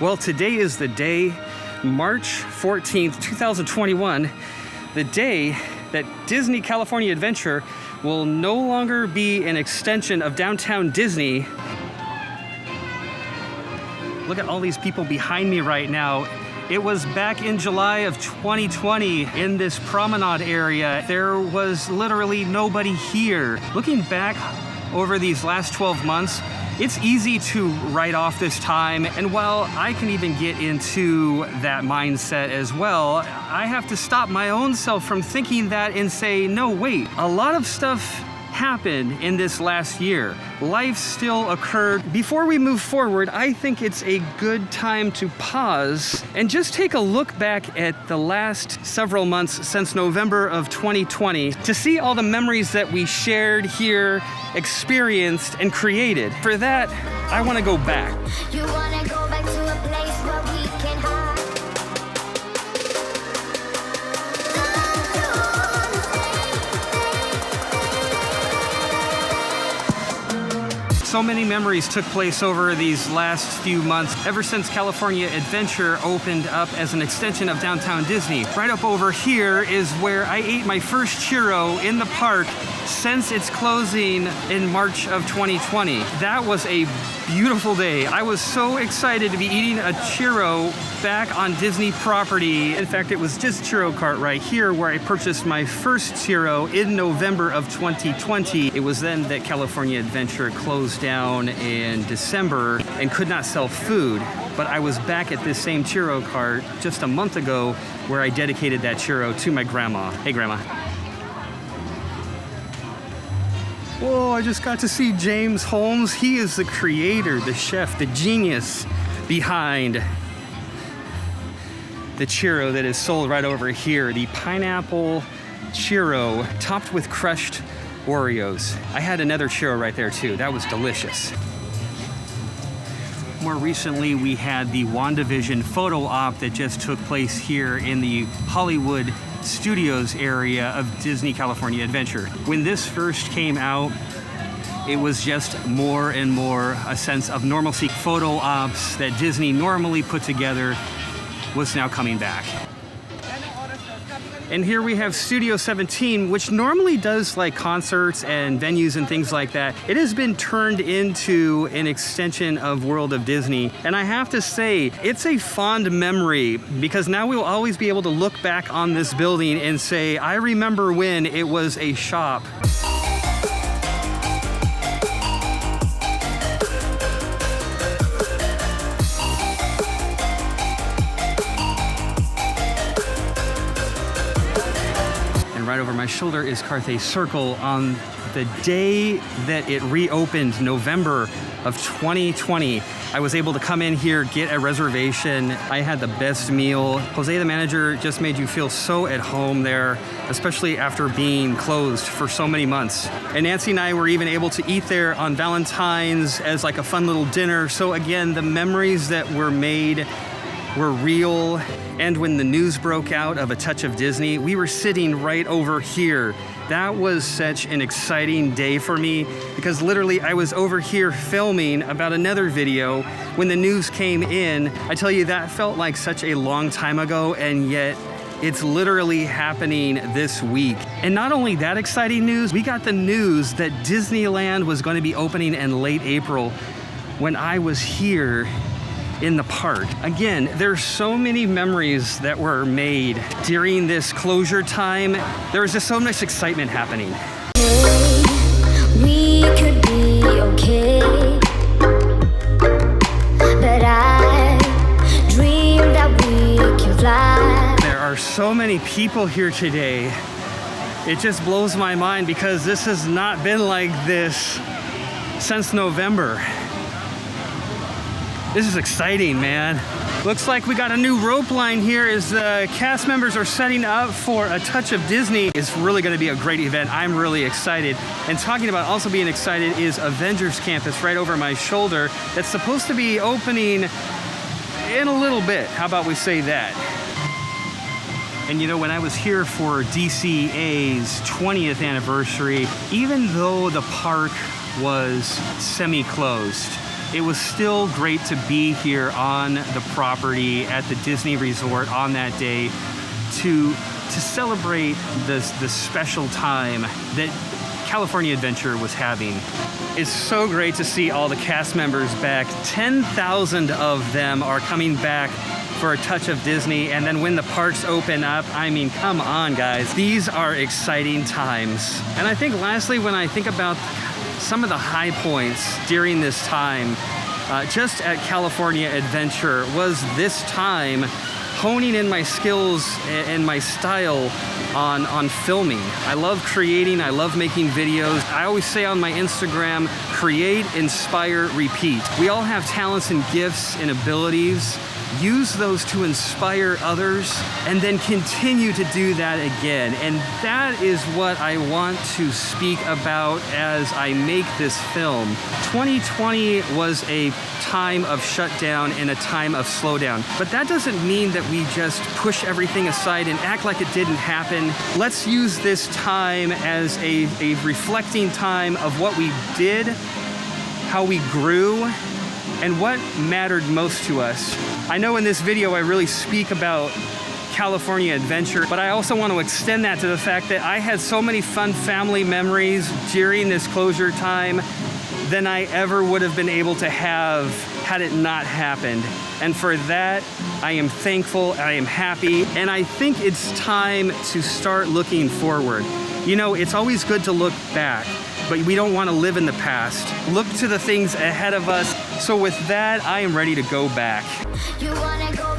Well, today is the day, March 14th, 2021, the day that Disney California Adventure will no longer be an extension of downtown Disney. Look at all these people behind me right now. It was back in July of 2020 in this promenade area. There was literally nobody here. Looking back over these last 12 months, it's easy to write off this time, and while I can even get into that mindset as well, I have to stop my own self from thinking that and say, no, wait, a lot of stuff happened in this last year. Life still occurred. Before we move forward, I think it's a good time to pause and just take a look back at the last several months since November of 2020 to see all the memories that we shared here, experienced, and created. For that, I want to go back. You wanna go back to a place where we can hide. So many memories took place over these last few months, ever since California Adventure opened up as an extension of downtown Disney. Right up over here is where I ate my first Cheero in the park since its closing in March of 2020. That was a beautiful day. I was so excited to be eating a Cheero back on Disney property. In fact, it was just Cheero Cart right here where I purchased my first Cheero in November of 2020. It was then that California Adventure closed down in December and could not sell food. But I was back at this same Cheero Cart just a month ago where I dedicated that Cheero to my grandma. Hey, Grandma. Whoa, I just got to see James Holmes. He is the creator, the chef, the genius behind the Cheero that is sold right over here. The pineapple Cheero topped with crushed Oreos. I had another Cheero right there too. That was delicious. More recently, we had the WandaVision photo op that just took place here in the Hollywood Studios area of Disney California Adventure. When this first came out, it was just more and more a sense of normalcy. Photo ops that Disney normally put together was now coming back. And here we have Studio 17, which normally does like concerts and venues and things like that. It has been turned into an extension of World of Disney. And I have to say, it's a fond memory because now we'll always be able to look back on this building and say, I remember when it was a shop. Right over my shoulder is Karthi Circle. On the day that it reopened, November of 2020, I was able to come in here, get a reservation. I had the best meal. Jose, the manager, just made you feel so at home there, especially after being closed for so many months. And Nancy and I were even able to eat there on Valentine's as like a fun little dinner. So again, the memories that were made were real. And when the news broke out of A Touch of Disney, we were sitting right over here. That was such an exciting day for me because literally I was over here filming about another video when the news came in. I tell you, that felt like such a long time ago, and yet it's literally happening this week. And not only that exciting news, we got the news that Disneyland was going to be opening in late April when I was here in the park. Again, there's so many memories that were made during this closure time. There was just so much excitement happening. Hey, we could be okay, but I dream that we can fly. There are so many people here today. It just blows my mind because this has not been like this since November. This is exciting, man. Looks like we got a new rope line here as the cast members are setting up for A Touch of Disney. It's really going to be a great event. I'm really excited. And talking about also being excited is Avengers Campus right over my shoulder that's supposed to be opening in a little bit. How about we say that? And you know, when I was here for DCA's 20th anniversary, even though the park was semi-closed, it was still great to be here on the property at the Disney Resort on that day to celebrate the special time that California Adventure was having. It's so great to see all the cast members back. 10,000 of them are coming back for A Touch of Disney, and then when the parks open up, I mean, come on, guys. These are exciting times. And I think lastly, when I think about some of the high points during this time, just at California Adventure, was this time honing in my skills and my style on filming. I love creating, I love making videos. I always say on my Instagram, create, inspire, repeat. We all have talents and gifts and abilities. Use those to inspire others and then continue to do that again. And that is what I want to speak about as I make this film. 2020 was a time of shutdown and a time of slowdown. But that doesn't mean that we just push everything aside and act like it didn't happen. Let's use this time as a reflecting time of what we did, how we grew, and what mattered most to us. I know in this video I really speak about California Adventure, but I also want to extend that to the fact that I had so many fun family memories during this closure time than I ever would have been able to have had it not happened. And for that, I am thankful, I am happy, and I think it's time to start looking forward. You know, it's always good to look back, but we don't want to live in the past. Look to the things ahead of us. So with that, I am ready to go back. You wanna go